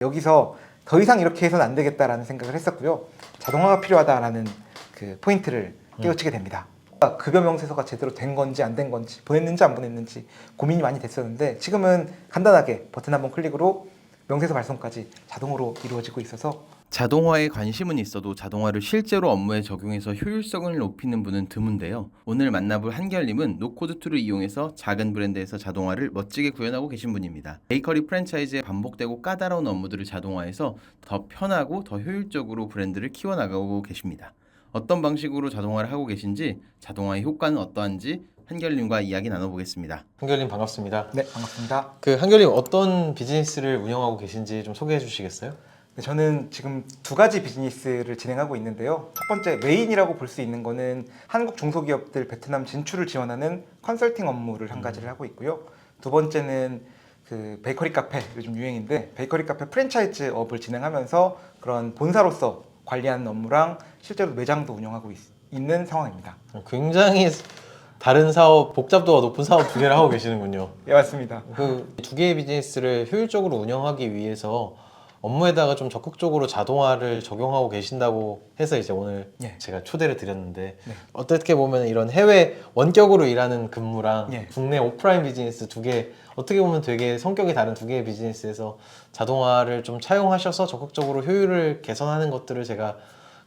여기서 더 이상 이렇게 해서는 안 되겠다라는 생각을 했었고요. 자동화가 필요하다라는 그 포인트를 깨우치게 됩니다. 급여 명세서가 제대로 된 건지 안 된 건지, 보냈는지 안 보냈는지 고민이 많이 됐었는데, 지금은 간단하게 버튼 한번 클릭으로 명세서 발송까지 자동으로 이루어지고 있어서 자동화에 관심은 있어도 자동화를 실제로 업무에 적용해서 효율성을 높이는 분은 드문데요. 오늘 만나볼 한결님은 노코드2를 이용해서 작은 브랜드에서 자동화를 멋지게 구현하고 계신 분입니다. 베이커리 프랜차이즈의 반복되고 까다로운 업무들을 자동화해서 더 편하고 더 효율적으로 브랜드를 키워나가고 계십니다. 어떤 방식으로 자동화를 하고 계신지, 자동화의 효과는 어떠한지 한결님과 이야기 나눠보겠습니다. 한결님 반갑습니다. 네, 반갑습니다. 한결님 어떤 비즈니스를 운영하고 계신지 좀 소개해 주시겠어요? 네, 저는 지금 두 가지 비즈니스를 진행하고 있는데요. 첫 번째 메인이라고 볼 수 있는 거는 한국 중소기업들 베트남 진출을 지원하는 컨설팅 업무를 한 가지를 하고 있고요. 두 번째는 그 베이커리 카페, 요즘 유행인데 베이커리 카페 프랜차이즈 업을 진행하면서 그런 본사로서 관리하는 업무랑 실제로 매장도 운영하고 있는 상황입니다. 굉장히 다른 사업, 복잡도가 높은 사업 두 개를 하고 계시는군요. 예, 맞습니다. 그 두 개의 비즈니스를 효율적으로 운영하기 위해서 업무에다가 좀 적극적으로 자동화를 적용하고 계신다고 해서 이제 오늘 예. 제가 초대를 드렸는데, 네. 어떻게 보면 이런 해외 원격으로 일하는 근무랑 예. 국내 오프라인 비즈니스 두 개, 어떻게 보면 되게 성격이 다른 두 개의 비즈니스에서 자동화를 좀 차용하셔서 적극적으로 효율을 개선하는 것들을 제가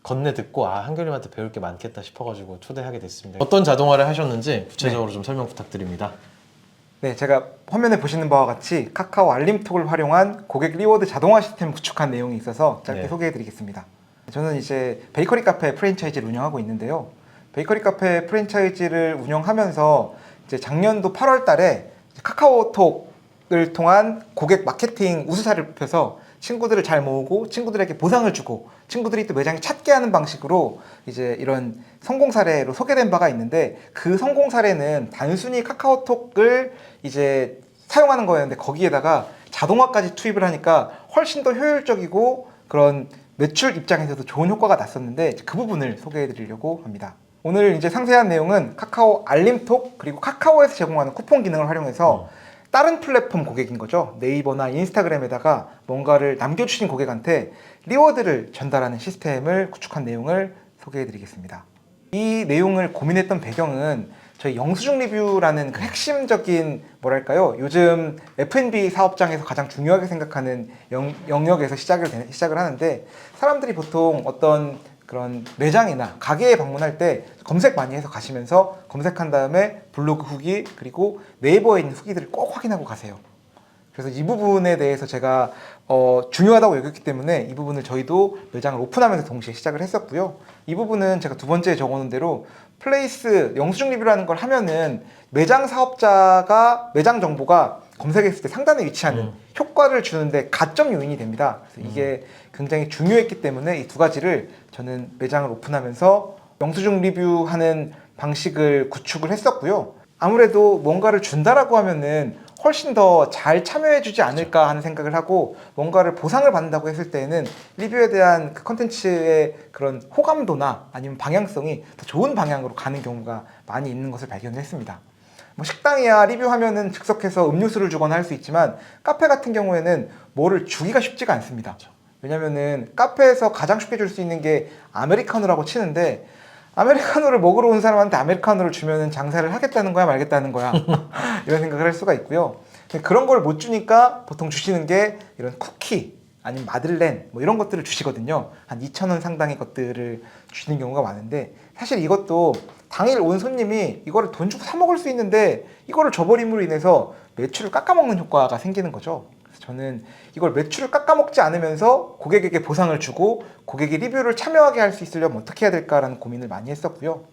건네 듣고 한결님한테 배울 게 많겠다 싶어가지고 초대하게 됐습니다. 어떤 자동화를 하셨는지 구체적으로 좀 설명 부탁드립니다. 네, 제가 화면에 보시는 바와 같이 카카오 알림톡을 활용한 고객 리워드 자동화 시스템을 구축한 내용이 있어서 짧게 네. 소개해드리겠습니다. 저는 이제 베이커리 카페 프랜차이즈를 운영하고 있는데요. 베이커리 카페 프랜차이즈를 운영하면서 이제 작년도 8월 달에 카카오톡을 통한 고객 마케팅 우수사를 뽑혀서 친구들을 잘 모으고 친구들에게 보상을 주고 친구들이 또 매장에 찾게 하는 방식으로 이제 이런 성공 사례로 소개된 바가 있는데, 그 성공 사례는 단순히 카카오톡을 이제 사용하는 거였는데 거기에다가 자동화까지 투입을 하니까 훨씬 더 효율적이고 그런 매출 입장에서도 좋은 효과가 났었는데, 그 부분을 소개해 드리려고 합니다. 오늘 이제 상세한 내용은 카카오 알림톡 그리고 카카오에서 제공하는 쿠폰 기능을 활용해서 다른 플랫폼 고객인 거죠. 네이버나 인스타그램에다가 뭔가를 남겨주신 고객한테 리워드를 전달하는 시스템을 구축한 내용을 소개해 드리겠습니다. 이 내용을 고민했던 배경은 저희 영수증 리뷰라는 그 핵심적인 뭐랄까요, 요즘 F&B 사업장에서 가장 중요하게 생각하는 영역에서 시작을 하는데, 사람들이 보통 어떤 그런 매장이나 가게에 방문할 때 검색 많이 해서 가시면서 검색한 다음에 블로그 후기 그리고 네이버에 있는 후기들을 꼭 확인하고 가세요. 그래서 이 부분에 대해서 제가 중요하다고 여겼기 때문에 이 부분을 저희도 매장을 오픈하면서 동시에 시작을 했었고요. 이 부분은 제가 두 번째에 적어놓은 대로 플레이스 영수증 리뷰라는 걸 하면은 매장 사업자가 매장 정보가 검색했을 때 상단에 위치하는 효과를 주는데 가점 요인이 됩니다. 그래서 이게 굉장히 중요했기 때문에 이 두 가지를 저는 매장을 오픈하면서 영수증 리뷰하는 방식을 구축을 했었고요. 아무래도 뭔가를 준다라고 하면은 훨씬 더 잘 참여해주지 않을까 하는 생각을 하고, 뭔가를 보상을 받는다고 했을 때는 리뷰에 대한 그 컨텐츠의 그런 호감도나 아니면 방향성이 더 좋은 방향으로 가는 경우가 많이 있는 것을 발견을 했습니다. 뭐 식당이야 리뷰하면은 즉석해서 음료수를 주거나 할 수 있지만, 카페 같은 경우에는 뭐를 주기가 쉽지가 않습니다. 왜냐면은 카페에서 가장 쉽게 줄 수 있는 게 아메리카노라고 치는데, 아메리카노를 먹으러 온 사람한테 아메리카노를 주면은 장사를 하겠다는 거야 말겠다는 거야 이런 생각을 할 수가 있고요. 그런 걸 못 주니까 보통 주시는 게 이런 쿠키 아니면 마들렌 뭐 이런 것들을 주시거든요. 한 2,000원 상당의 것들을 주시는 경우가 많은데, 사실 이것도 당일 온 손님이 이거를 돈 주고 사 먹을 수 있는데 이거를 줘버림으로 인해서 매출을 깎아먹는 효과가 생기는 거죠. 그래서 저는 이걸 매출을 깎아먹지 않으면서 고객에게 보상을 주고 고객이 리뷰를 참여하게 할 수 있으려면 어떻게 해야 될까라는 고민을 많이 했었고요.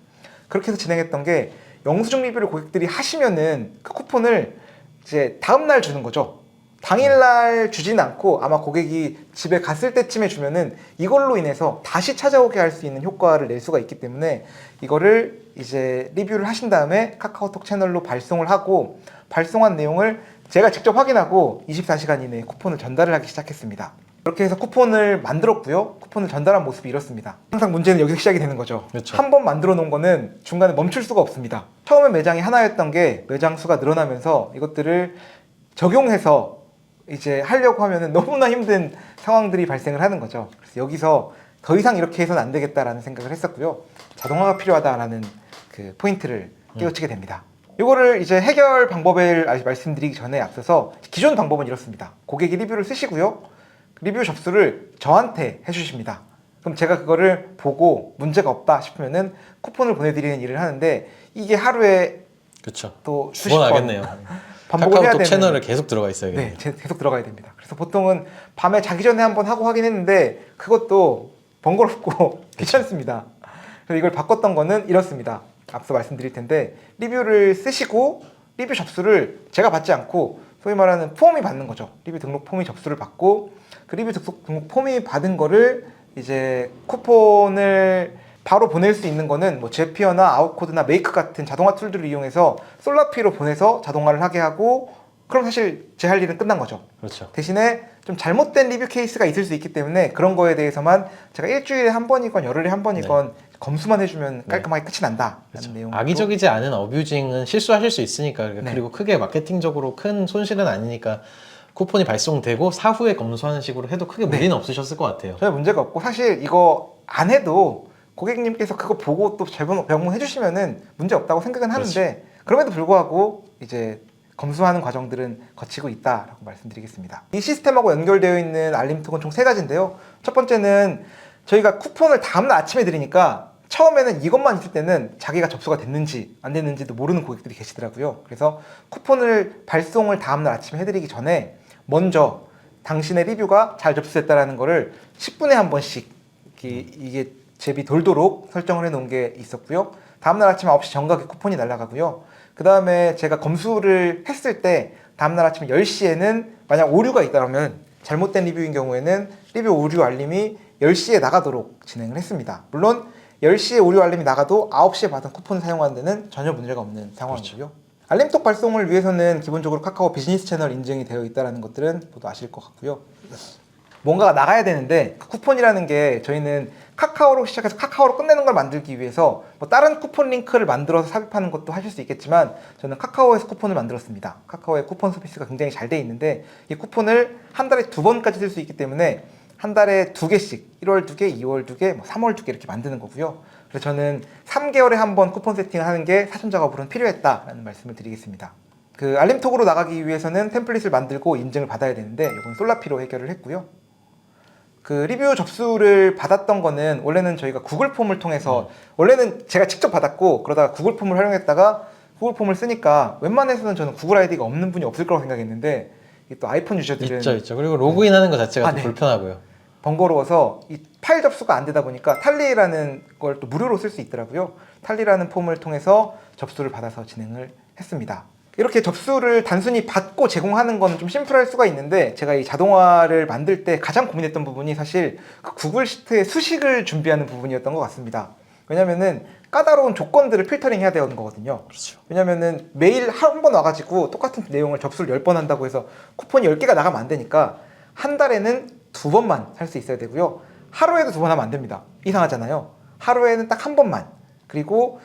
그렇게 해서 진행했던 게, 영수증 리뷰를 고객들이 하시면은 그 쿠폰을 이제 다음날 주는 거죠. 당일날 주진 않고 아마 고객이 집에 갔을 때쯤에 주면은 이걸로 인해서 다시 찾아오게 할 수 있는 효과를 낼 수가 있기 때문에, 이거를 이제 리뷰를 하신 다음에 카카오톡 채널로 발송을 하고, 발송한 내용을 제가 직접 확인하고 24시간 이내에 쿠폰을 전달을 하기 시작했습니다. 그렇게 해서 쿠폰을 만들었고요. 쿠폰을 전달한 모습이 이렇습니다. 항상 문제는 여기서 시작이 되는 거죠. 그렇죠. 한 번 만들어 놓은 거는 중간에 멈출 수가 없습니다. 처음에 매장이 하나였던 게 매장 수가 늘어나면서 이것들을 적용해서 이제 하려고 하면은 너무나 힘든 상황들이 발생을 하는 거죠. 그래서 여기서 더 이상 이렇게 해서는 안 되겠다라는 생각을 했었고요. 자동화가 필요하다라는 그 포인트를 깨우치게 됩니다. 이거를 이제 해결 방법을 말씀드리기 전에 앞서서 기존 방법은 이렇습니다. 고객이 리뷰를 쓰시고요. 리뷰 접수를 저한테 해주십니다. 그럼 제가 그거를 보고 문제가 없다 싶으면은 쿠폰을 보내드리는 일을 하는데 이게 하루에 그렇죠. 또 수십 두번 번 하겠네요. 반복을 해야 카카오톡 되는 채널을 계속 들어가 있어야겠네요. 네, 계속 들어가야 됩니다. 그래서 보통은 밤에 자기 전에 한번 하고 하긴 했는데 그것도 번거롭고 귀찮습니다. 그래서 이걸 바꿨던 거는 이렇습니다. 앞서 말씀드릴 텐데 리뷰를 쓰시고 리뷰 접수를 제가 받지 않고 소위 말하는 폼이 받는 거죠. 리뷰 등록 폼이 접수를 받고 그 리뷰 등록 폼이 받은 거를 이제 쿠폰을 바로 보낼 수 있는 거는 뭐 제피어나 아웃코드나 메이크 같은 자동화 툴들을 이용해서 솔라피로 보내서 자동화를 하게 하고 그럼 사실 제 할 일은 끝난 거죠. 그렇죠. 대신에 좀 잘못된 리뷰 케이스가 있을 수 있기 때문에 그런 거에 대해서만 제가 일주일에 한 번이건 열흘에 한 번이건 검수만 해주면 깔끔하게 끝이 난다라는 그렇죠. 내용. 악의적이지 않은 어뷰징은 실수하실 수 있으니까 네. 그리고 크게 마케팅적으로 큰 손실은 아니니까 쿠폰이 발송되고 사후에 검수하는 식으로 해도 크게 무리는 없으셨을 것 같아요. 전혀 문제가 없고 사실 이거 안 해도 고객님께서 그거 보고 또 병문해 주시면은 문제 없다고 생각은 하는데 그럼에도 불구하고 이제 검수하는 과정들은 거치고 있다라고 말씀드리겠습니다. 이 시스템하고 연결되어 있는 알림톡은 총 3가지인데요. 첫 번째는 저희가 쿠폰을 다음날 아침에 드리니까 처음에는 이것만 있을 때는 자기가 접수가 됐는지 안 됐는지도 모르는 고객들이 계시더라고요. 그래서 쿠폰을 발송을 다음날 아침에 해드리기 전에 먼저 당신의 리뷰가 잘 접수됐다는 거를 10분에 한 번씩 이게 잽이 돌도록 설정을 해놓은 게 있었고요. 다음날 아침 9시 정각에 쿠폰이 날아가고요. 그 다음에 제가 검수를 했을 때 다음날 아침 10시에는 만약 오류가 있다면 잘못된 리뷰인 경우에는 리뷰 오류 알림이 10시에 나가도록 진행을 했습니다. 물론 10시에 오류 알림이 나가도 9시에 받은 쿠폰을 사용하는 데는 전혀 문제가 없는 상황이고요. 그렇죠. 알림톡 발송을 위해서는 기본적으로 카카오 비즈니스 채널 인증이 되어 있다는 것들은 모두 아실 것 같고요. 뭔가가 나가야 되는데 그 쿠폰이라는 게 저희는 카카오로 시작해서 카카오로 끝내는 걸 만들기 위해서 뭐 다른 쿠폰 링크를 만들어서 삽입하는 것도 하실 수 있겠지만 저는 카카오에서 쿠폰을 만들었습니다. 카카오의 쿠폰 서비스가 굉장히 잘 돼 있는데 이 쿠폰을 한 달에 2번까지 쓸 수 있기 때문에 한 달에 2개씩 1월 2개, 2월 2개, 뭐 3월 2개 이렇게 만드는 거고요. 그래서 저는 3개월에 한 번 쿠폰 세팅을 하는 게 사전 작업으로는 필요했다라는 말씀을 드리겠습니다. 그 알림톡으로 나가기 위해서는 템플릿을 만들고 인증을 받아야 되는데 이건 솔라피로 해결을 했고요. 그 리뷰 접수를 받았던 거는 원래는 저희가 구글 폼을 통해서 원래는 제가 직접 받았고 그러다가 구글 폼을 활용했다가 구글 폼을 쓰니까 웬만해서는 저는 구글 아이디가 없는 분이 없을 거라고 생각했는데 이게 또 아이폰 유저들은 있죠. 그리고 로그인하는 것 자체가 좀 네. 불편하고요. 번거로워서 이 파일 접수가 안 되다 보니까 탈리라는 걸 또 무료로 쓸 수 있더라고요. 탈리라는 폼을 통해서 접수를 받아서 진행을 했습니다. 이렇게 접수를 단순히 받고 제공하는 건 좀 심플할 수가 있는데 제가 이 자동화를 만들 때 가장 고민했던 부분이 사실 그 구글 시트의 수식을 준비하는 부분이었던 것 같습니다. 왜냐면은 까다로운 조건들을 필터링 해야 되는 거거든요. 그렇죠. 왜냐면은 매일 한 번 와가지고 똑같은 내용을 접수를 10번 한다고 해서 쿠폰이 10개가 나가면 안 되니까 한 달에는 2번만 살 수 있어야 되고요. 하루에도 2번 하면 안 됩니다. 이상하잖아요. 하루에는 딱 한 번만. 그리고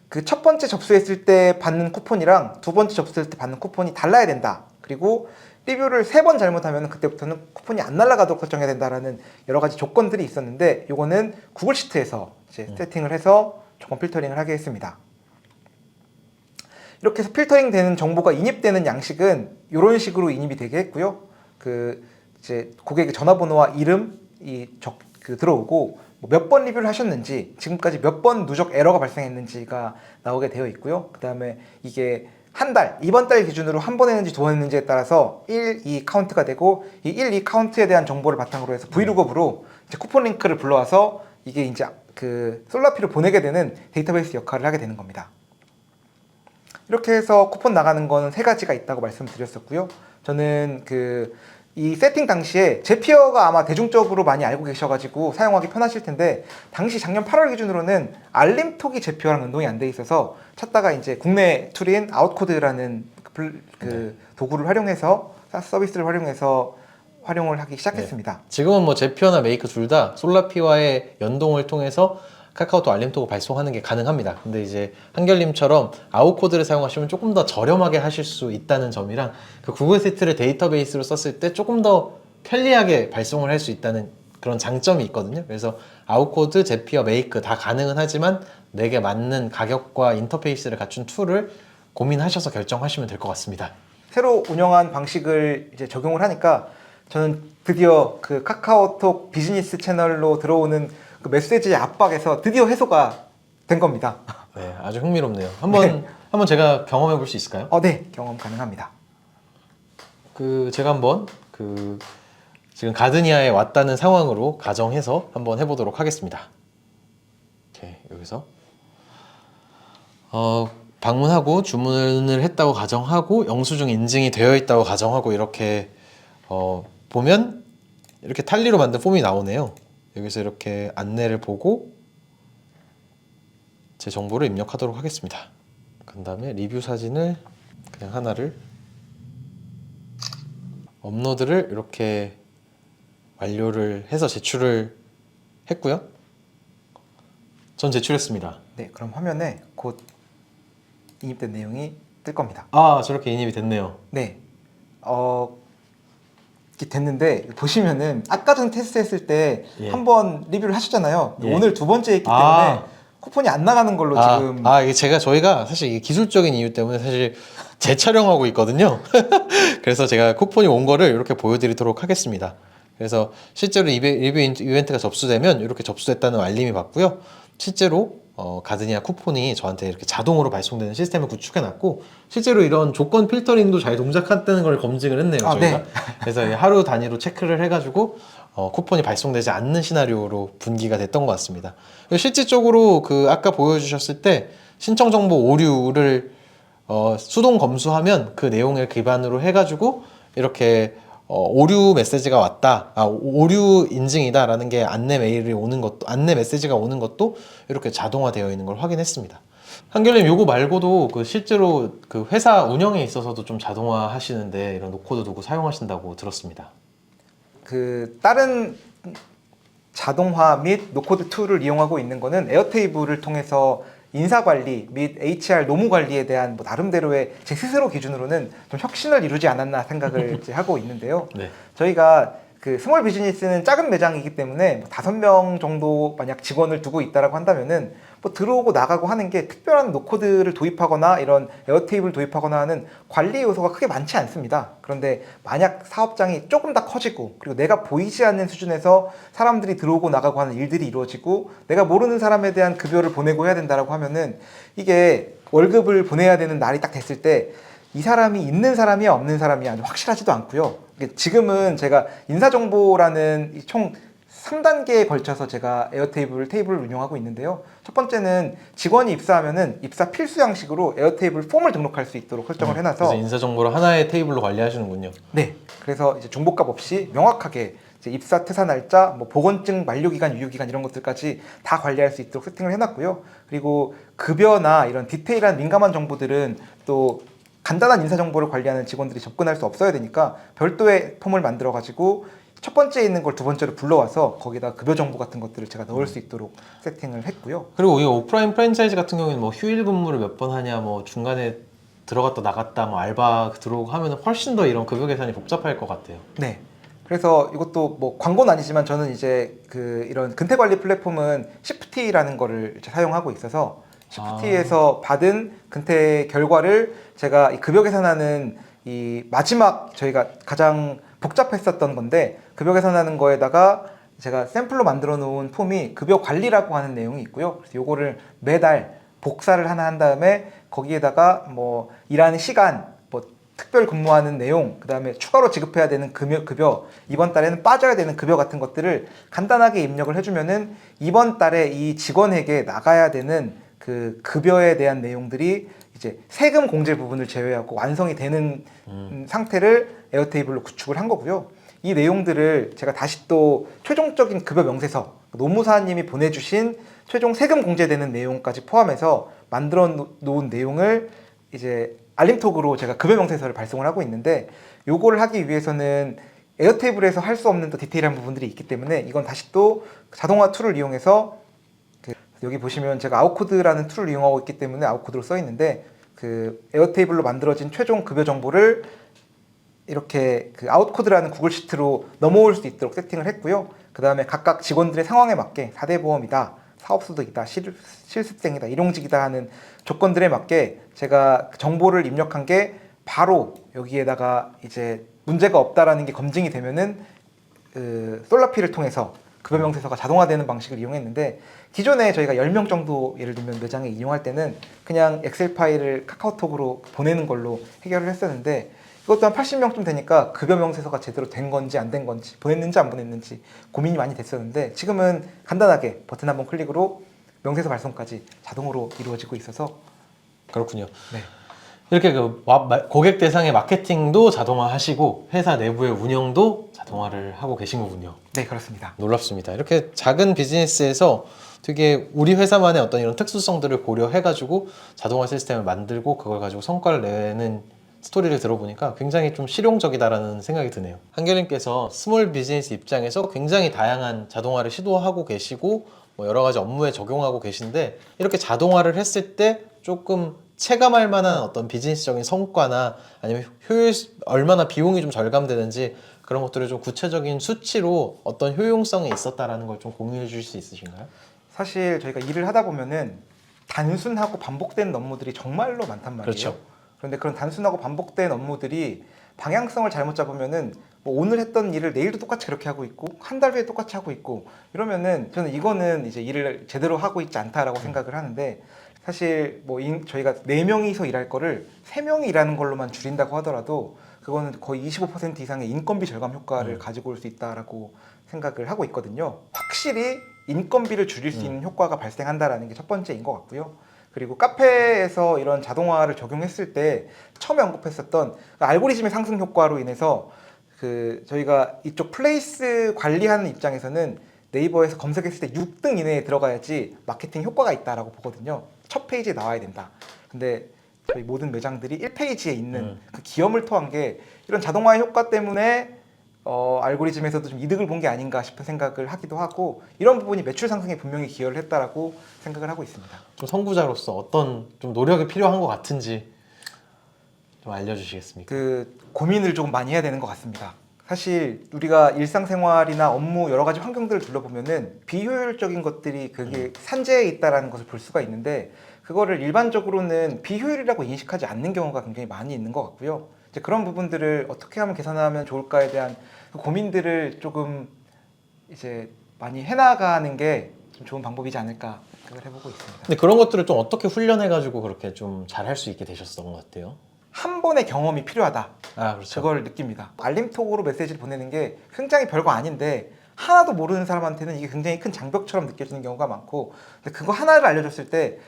그 첫 번째 접수했을 때 받는 쿠폰이랑 두 번째 접수했을 때 받는 쿠폰이 달라야 된다. 그리고 리뷰를 3번 잘못하면 그때부터는 쿠폰이 안 날아가도록 설정해야 된다라는 여러 가지 조건들이 있었는데 요거는 구글 시트에서 이제 세팅을 해서 조건 필터링을 하게 했습니다. 이렇게 해서 필터링 되는 정보가 인입되는 양식은 이런 식으로 인입이 되게 했고요. 그 이제 고객의 전화번호와 이름이 들어오고 뭐 몇 번 리뷰를 하셨는지 지금까지 몇 번 누적 에러가 발생했는지가 나오게 되어 있고요. 그 다음에 이게 한 달, 이번 달 기준으로 한 번 했는지 두 번 했는지에 따라서 1, 2 카운트가 되고 이 1, 2 카운트에 대한 정보를 바탕으로 해서 브이로그업으로 이제 쿠폰 링크를 불러와서 이게 이제 그 솔라피를 보내게 되는 데이터베이스 역할을 하게 되는 겁니다. 이렇게 해서 쿠폰 나가는 거는 3가지가 있다고 말씀드렸었고요. 저는 이 세팅 당시에 제피어가 아마 대중적으로 많이 알고 계셔가지고 사용하기 편하실 텐데 당시 작년 8월 기준으로는 알림톡이 제피어랑 연동이 안 돼 있어서 찾다가 이제 국내 툴인 아웃코드라는 도구를 활용해서 서비스를 활용해서 활용을 하기 시작했습니다. 지금은 뭐 제피어나 메이크 둘 다 솔라피와의 연동을 통해서 카카오톡 알림톡을 발송하는 게 가능합니다. 근데 이제 한결님처럼 아웃코드를 사용하시면 조금 더 저렴하게 하실 수 있다는 점이랑 그 구글 시트를 데이터베이스로 썼을 때 조금 더 편리하게 발송을 할 수 있다는 그런 장점이 있거든요. 그래서 아웃코드, 제피어, 메이크 다 가능은 하지만 내게 맞는 가격과 인터페이스를 갖춘 툴을 고민하셔서 결정하시면 될 것 같습니다. 새로 운영한 방식을 이제 적용을 하니까 저는 드디어 그 카카오톡 비즈니스 채널로 들어오는 그 메시지의 압박에서 드디어 해소가 된 겁니다. 네, 아주 흥미롭네요. 한번 제가 경험해 볼 수 있을까요? 네, 경험 가능합니다. 제가 한번 지금 가드니아에 왔다는 상황으로 가정해서 한번 해보도록 하겠습니다. 이렇게 여기서 방문하고 주문을 했다고 가정하고 영수증 인증이 되어 있다고 가정하고 이렇게 보면 이렇게 탈리로 만든 폼이 나오네요. 여기서 이렇게 안내를 보고 제 정보를 입력하도록 하겠습니다. 그 다음에 리뷰 사진을 그냥 하나를 업로드를 이렇게 완료를 해서 제출을 했고요. 전 제출했습니다. 네, 그럼 화면에 곧 인입된 내용이 뜰 겁니다. 아, 저렇게 인입이 됐네요. 네, 이렇게 됐는데 보시면은 아까 전 테스트했을 때 예. 한번 리뷰를 하셨잖아요. 예. 오늘 두 번째 했기 때문에 아. 쿠폰이 안 나가는 걸로 지금. 이게 저희가 사실 이게 기술적인 이유 때문에 사실 재촬영하고 있거든요. 그래서 제가 쿠폰이 온 거를 이렇게 보여드리도록 하겠습니다. 그래서 실제로 리뷰 이벤트가 접수되면 이렇게 접수됐다는 알림이 받고요. 실제로 가드니아 쿠폰이 저한테 이렇게 자동으로 발송되는 시스템을 구축해놨고 실제로 이런 조건 필터링도 잘 동작한다는 걸 검증을 했네요. 저희가. 네. 그래서 하루 단위로 체크를 해가지고 쿠폰이 발송되지 않는 시나리오로 분기가 됐던 것 같습니다. 실질적으로 아까 보여주셨을 때 신청 정보 오류를 수동 검수하면 그 내용을 기반으로 해가지고 이렇게 오류 메시지가 왔다, 오류 인증이다라는 게 안내 메일이 오는 것도, 안내 메시지가 오는 것도 이렇게 자동화되어 있는 걸 확인했습니다. 한결님, 요거 말고도 실제로 회사 운영에 있어서도 좀 자동화 하시는데 이런 노코드 도구 사용하신다고 들었습니다. 다른 자동화 및 노코드 툴을 이용하고 있는 거는 에어테이블을 통해서 인사 관리 및 HR 노무 관리에 대한 나름대로의 제 스스로 기준으로는 좀 혁신을 이루지 않았나 생각을 이제 하고 있는데요. 네. 저희가 스몰 비즈니스는 작은 매장이기 때문에 5명 정도 만약 직원을 두고 있다라고 한다면은 들어오고 나가고 하는 게 특별한 노코드를 도입하거나 이런 에어테이블 도입하거나 하는 관리 요소가 크게 많지 않습니다. 그런데 만약 사업장이 조금 더 커지고 그리고 내가 보이지 않는 수준에서 사람들이 들어오고 나가고 하는 일들이 이루어지고 내가 모르는 사람에 대한 급여를 보내고 해야 된다라고 하면은 이게 월급을 보내야 되는 날이 딱 됐을 때 이 사람이 있는 사람이야 없는 사람이야 확실하지도 않고요. 지금은 제가 인사정보라는 총 3단계에 걸쳐서 제가 테이블을 운영하고 있는데요. 첫 번째는 직원이 입사하면은 입사 필수 양식으로 에어테이블 폼을 등록할 수 있도록 설정을 해놔서 그래서 인사 정보를 하나의 테이블로 관리하시는군요. 네, 그래서 이제 중복값 없이 명확하게 이제 입사 퇴사 날짜, 보건증 만료기간, 유효기간 이런 것들까지 다 관리할 수 있도록 세팅을 해놨고요. 그리고 급여나 이런 디테일한 민감한 정보들은 또 간단한 인사 정보를 관리하는 직원들이 접근할 수 없어야 되니까 별도의 폼을 만들어 가지고 첫 번째에 있는 걸 두 번째로 불러와서 거기다 급여 정보 같은 것들을 제가 넣을 수 있도록 세팅을 했고요. 그리고 이 오프라인 프랜차이즈 같은 경우에는 휴일 근무를 몇 번 하냐, 중간에 들어갔다 나갔다, 알바 들어오고 하면 훨씬 더 이런 급여 계산이 복잡할 것 같아요. 네. 그래서 이것도 광고는 아니지만 저는 이제 이런 근태 관리 플랫폼은 시프티라는 거를 이제 사용하고 있어서 시프티에서 받은 근태 결과를 제가 이 급여 계산하는 이 마지막 저희가 가장 복잡했었던 건데 급여 계산하는 거에다가 제가 샘플로 만들어 놓은 폼이 급여 관리라고 하는 내용이 있고요. 그래서 요거를 매달 복사를 하나 한 다음에 거기에다가 일하는 시간, 특별 근무하는 내용, 그 다음에 추가로 지급해야 되는 급여, 이번 달에는 빠져야 되는 급여 같은 것들을 간단하게 입력을 해주면은 이번 달에 이 직원에게 나가야 되는 급여에 대한 내용들이 이제 세금 공제 부분을 제외하고 완성이 되는 상태를 에어테이블로 구축을 한 거고요. 이 내용들을 제가 다시 또 최종적인 급여 명세서, 노무사님이 보내주신 최종 세금 공제되는 내용까지 포함해서 만들어 놓은 내용을 이제 알림톡으로 제가 급여 명세서를 발송을 하고 있는데 요거를 하기 위해서는 에어테이블에서 할 수 없는 더 디테일한 부분들이 있기 때문에 이건 다시 또 자동화 툴을 이용해서 여기 보시면 제가 아웃코드라는 툴을 이용하고 있기 때문에 아웃코드로 써 있는데 에어테이블로 만들어진 최종 급여 정보를 이렇게 그 아웃코드라는 구글 시트로 넘어올 수 있도록 세팅을 했고요. 그 다음에 각각 직원들의 상황에 맞게 4대 보험이다, 사업소득이다, 실습생이다, 일용직이다 하는 조건들에 맞게 제가 정보를 입력한 게 바로 여기에다가 이제 문제가 없다라는 게 검증이 되면은 그 솔라피를 통해서 급여 명세서가 자동화되는 방식을 이용했는데, 기존에 저희가 10명 정도 예를 들면 매장에 이용할 때는 그냥 엑셀 파일을 카카오톡으로 보내는 걸로 해결을 했었는데, 이것도 한 80명쯤 되니까 급여 명세서가 제대로 된 건지 안 된 건지, 보냈는지 안 보냈는지 고민이 많이 됐었는데, 지금은 간단하게 버튼 한번 클릭으로 명세서 발송까지 자동으로 이루어지고 있어서. 그렇군요. 네. 이렇게 그 고객 대상의 마케팅도 자동화하시고 회사 내부의 운영도 자동화를 하고 계신 거군요. 네, 그렇습니다. 놀랍습니다. 이렇게 작은 비즈니스에서 되게 우리 회사만의 어떤 이런 특수성들을 고려해가지고 자동화 시스템을 만들고 그걸 가지고 성과를 내는 스토리를 들어보니까 굉장히 좀 실용적이다라는 생각이 드네요. 한결님께서 스몰 비즈니스 입장에서 굉장히 다양한 자동화를 시도하고 계시고 뭐 여러 가지 업무에 적용하고 계신데, 이렇게 자동화를 했을 때 조금 체감할 만한 어떤 비즈니스적인 성과나 아니면 효율, 얼마나 비용이 좀 절감되는지 그런 것들을 좀 구체적인 수치로 어떤 효용성이 있었다라는 걸 좀 공유해 주실 수 있으신가요? 사실 저희가 일을 하다 보면은 단순하고 반복되는 업무들이 정말로 많단 말이에요. 그렇죠. 그런데 그런 단순하고 반복된 업무들이 방향성을 잘못 잡으면은 뭐 오늘 했던 일을 내일도 똑같이 그렇게 하고 있고 한 달 후에 똑같이 하고 있고 이러면은 저는 이거는 이제 일을 제대로 하고 있지 않다라고 생각을 하는데, 사실 뭐 저희가 4명이서 일할 거를 3명이 일하는 걸로만 줄인다고 하더라도 그거는 거의 25% 이상의 인건비 절감 효과를 가지고 올 수 있다라고 생각을 하고 있거든요. 확실히 인건비를 줄일 수 있는 효과가 발생한다라는 게 첫 번째인 것 같고요. 그리고 카페에서 이런 자동화를 적용했을 때 처음에 언급했었던 그 알고리즘의 상승 효과로 인해서 그 저희가 이쪽 플레이스 관리하는 입장에서는 네이버에서 검색했을 때 6등 이내에 들어가야지 마케팅 효과가 있다라고 보거든요. 첫 페이지에 나와야 된다. 근데 저희 모든 매장들이 1페이지에 있는 그 기염을 토한 게 이런 자동화의 효과 때문에 알고리즘에서도 좀 이득을 본 게 아닌가 싶은 생각을 하기도 하고, 이런 부분이 매출 상승에 분명히 기여를 했다라고 생각을 하고 있습니다. 좀 선구자로서 어떤 좀 노력이 필요한 것 같은지 좀 알려주시겠습니까? 그 고민을 조금 많이 해야 되는 것 같습니다. 사실 우리가 일상생활이나 업무 여러 가지 환경들을 둘러보면은 비효율적인 것들이 그게 산재에 있다라는 것을 볼 수가 있는데, 그거를 일반적으로는 비효율이라고 인식하지 않는 경우가 굉장히 많이 있는 것 같고요. 이제 그런 부분들을 어떻게 하면 개선하면 좋을까에 대한 그 고민들을 조금 이제 많이 해나가는 게 좀 좋은 방법이지 않을까 생각을 해보고 있습니다. 근데 그런 것들을 좀 어떻게 훈련해가지고 그렇게 좀 잘할 수 있게 되셨던 것 같아요? 한 번의 경험이 필요하다. 아, 그렇죠. 그걸 느낍니다. 알림톡으로 메시지를 보내는 게 굉장히 별거 아닌데 하나도 모르는 사람한테는 이게 굉장히 큰 장벽처럼 느껴지는 경우가 많고, 근데 그거 하나를 알려줬을 때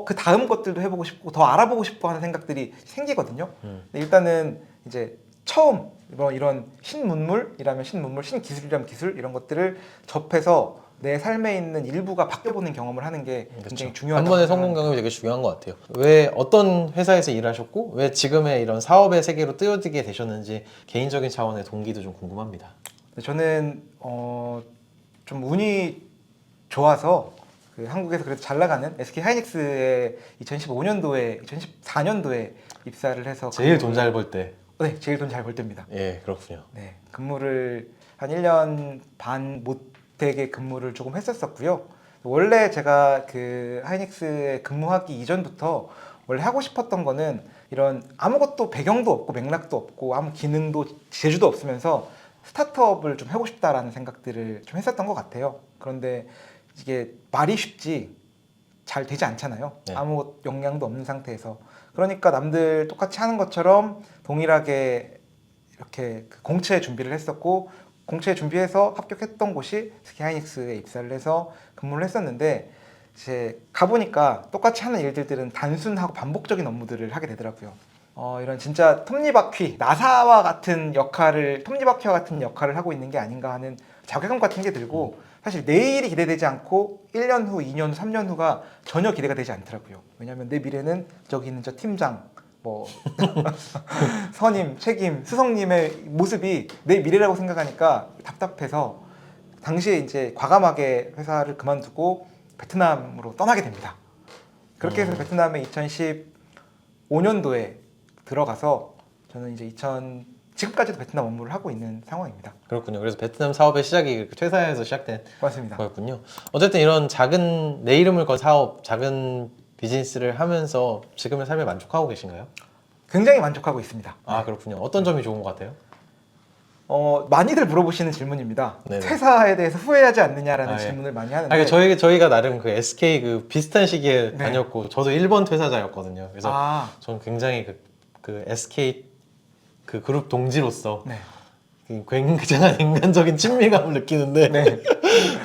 그 다음 것들도 해보고 싶고 더 알아보고 싶어 하는 생각들이 생기거든요. 근데 일단은 이제 처음 뭐 이런 신문물이라면 신문물, 신기술이라면 기술, 이런 것들을 접해서 내 삶에 있는 일부가 바뀌어보는 경험을 하는 게 굉장히 중요하다. 한 번의 성공 경험이 되게 중요한 것 같아요. 왜 어떤 회사에서 일하셨고 왜 지금의 이런 사업의 세계로 뛰어들게 되셨는지 개인적인 차원의 동기도 좀 궁금합니다. 저는 좀 운이 좋아서 그 한국에서 그래도 잘 나가는 SK 하이닉스에 2015년도에 2014년도에 입사를 해서 제일 돈 잘 벌 때. 네, 제일 돈 잘 벌 때입니다. 예, 그렇군요. 네, 근무를 한 1년 반 못 되게 근무를 조금 했었었고요. 원래 제가 그 하이닉스에 근무하기 이전부터 원래 하고 싶었던 거는 이런 아무것도 배경도 없고 맥락도 없고 아무 기능도 재주도 없으면서 스타트업을 좀 하고 싶다라는 생각들을 좀 했었던 것 같아요. 그런데 이게 말이 쉽지 잘 되지 않잖아요. 네. 아무 역량도 없는 상태에서. 그러니까 남들 똑같이 하는 것처럼 동일하게 이렇게 그 공채 준비를 했었고, 공채 준비해서 합격했던 곳이 스키하이닉스에 입사를 해서 근무를 했었는데, 이제 가보니까 똑같이 하는 일들은 단순하고 반복적인 업무들을 하게 되더라고요. 이런 진짜 톱니바퀴, 나사와 같은 역할을, 톱니바퀴와 같은 역할을 하고 있는 게 아닌가 하는 자괴감 같은 게 들고, 사실 내일이 기대되지 않고 1년 후, 2년 후, 3년 후가 전혀 기대가 되지 않더라고요. 왜냐하면 내 미래는 저기 있는 저 팀장, 뭐 선임, 책임, 스성님의 모습이 내 미래라고 생각하니까 답답해서 당시에 이제 과감하게 회사를 그만두고 베트남으로 떠나게 됩니다. 그렇게 해서 베트남에 2015년도에 들어가서 저는 이제 지금까지도 베트남 업무를 하고 있는 상황입니다. 그렇군요. 그래서 베트남 사업의 시작이 퇴사에서 시작된 맞습니다. 거였군요. 어쨌든 이런 작은 내 이름을 건 사업, 작은 비즈니스를 하면서 지금의 삶에 만족하고 계신가요? 굉장히 만족하고 있습니다. 아 그렇군요. 어떤 점이 좋은 것 같아요? 많이들 물어보시는 질문입니다. 네네. 퇴사에 대해서 후회하지 않느냐라는 아, 예. 질문을 많이 하는데 아니, 저희가 나름 그 SK 그 비슷한 시기에 네. 다녔고 저도 1번 퇴사자였거든요. 그래서 아, 저는 굉장히 그 SK 그 그룹 동지로서 네. 굉장한 인간적인 친밀감을 느끼는데 네.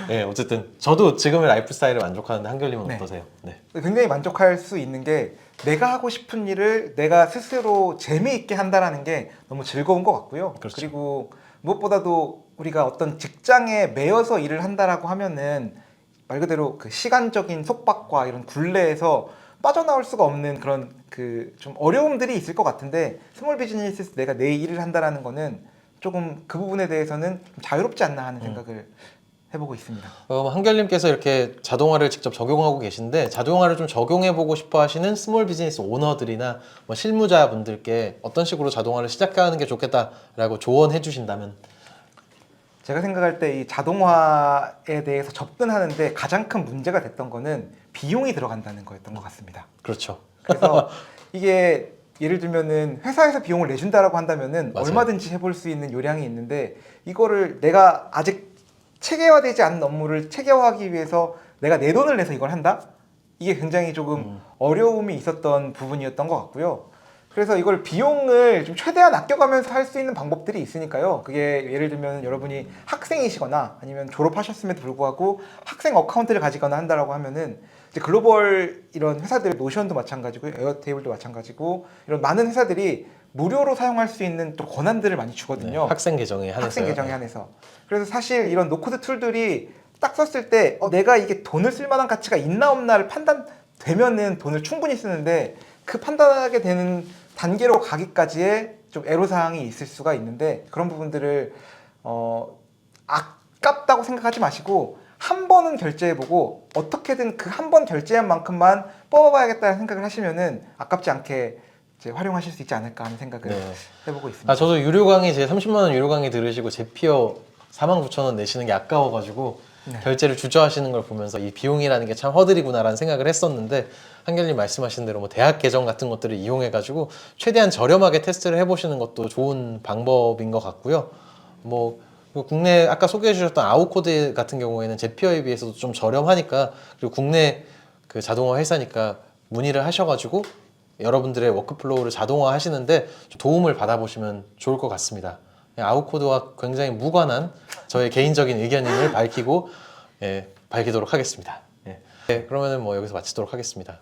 네, 어쨌든 저도 지금의 라이프 스타일을 만족하는데 한결님은 네. 어떠세요? 네. 굉장히 만족할 수 있는 게 내가 하고 싶은 일을 내가 스스로 재미있게 한다라는 게 너무 즐거운 것 같고요. 그렇죠. 그리고 무엇보다도 우리가 어떤 직장에 매여서 일을 한다라고 하면은 말 그대로 그 시간적인 속박과 이런 굴레에서 빠져나올 수가 없는 그런 그 좀 어려움들이 있을 것 같은데 스몰 비즈니스에서 내가 내 일을 한다라는 거는 조금 그 부분에 대해서는 좀 자유롭지 않나 하는 생각을 해보고 있습니다. 한결님께서 이렇게 자동화를 직접 적용하고 계신데 자동화를 좀 적용해보고 싶어 하시는 스몰 비즈니스 오너들이나 뭐 실무자분들께 어떤 식으로 자동화를 시작하는 게 좋겠다라고 조언해 주신다면 제가 생각할 때 이 자동화에 대해서 접근하는데 가장 큰 문제가 됐던 거는 비용이 들어간다는 거였던 것 같습니다. 그렇죠. 그래서 이게 예를 들면은 회사에서 비용을 내준다라고 한다면은 맞아요. 얼마든지 해볼 수 있는 요량이 있는데 이거를 내가 아직 체계화되지 않은 업무를 체계화하기 위해서 내가 내 돈을 내서 이걸 한다? 이게 굉장히 조금 어려움이 있었던 부분이었던 것 같고요. 그래서 이걸 비용을 좀 최대한 아껴가면서 할 수 있는 방법들이 있으니까요. 그게 예를 들면 여러분이 학생이시거나 아니면 졸업하셨음에도 불구하고 학생 어카운트를 가지거나 한다라고 하면은 이제 글로벌 이런 회사들 노션도 마찬가지고 에어테이블도 마찬가지고 이런 많은 회사들이 무료로 사용할 수 있는 또 권한들을 많이 주거든요. 학생 계정에 한해서 학생 계정에 한해서. 그래서 사실 이런 노코드 툴들이 딱 썼을 때 내가 이게 돈을 쓸 만한 가치가 있나 없나를 판단되면은 돈을 충분히 쓰는데 그 판단하게 되는 단계로 가기까지의 좀 애로사항이 있을 수가 있는데 그런 부분들을 아깝다고 생각하지 마시고 한 번은 결제해보고 어떻게든 그 한 번 결제한 만큼만 뽑아봐야겠다는 생각을 하시면은 아깝지 않게 이제 활용하실 수 있지 않을까 하는 생각을 네. 해보고 있습니다. 아 저도 유료 강의 제 30만 원 유료 강의 들으시고 제피어 49,000원 내시는 게 아까워가지고 네. 결제를 주저하시는 걸 보면서 이 비용이라는 게 참 허들이구나라는 생각을 했었는데 한결님 말씀하신 대로 뭐 대학 계정 같은 것들을 이용해가지고 최대한 저렴하게 테스트를 해보시는 것도 좋은 방법인 것 같고요. 뭐 국내 아까 소개해 주셨던 아웃코드 같은 경우에는 제피어에 비해서도 좀 저렴하니까 그리고 국내 그 자동화 회사니까 문의를 하셔가지고 여러분들의 워크플로우를 자동화 하시는데 도움을 받아보시면 좋을 것 같습니다. 아웃코드와 굉장히 무관한 저의 개인적인 의견임을 밝히도록 하겠습니다. 예. 네, 그러면은 뭐 여기서 마치도록 하겠습니다.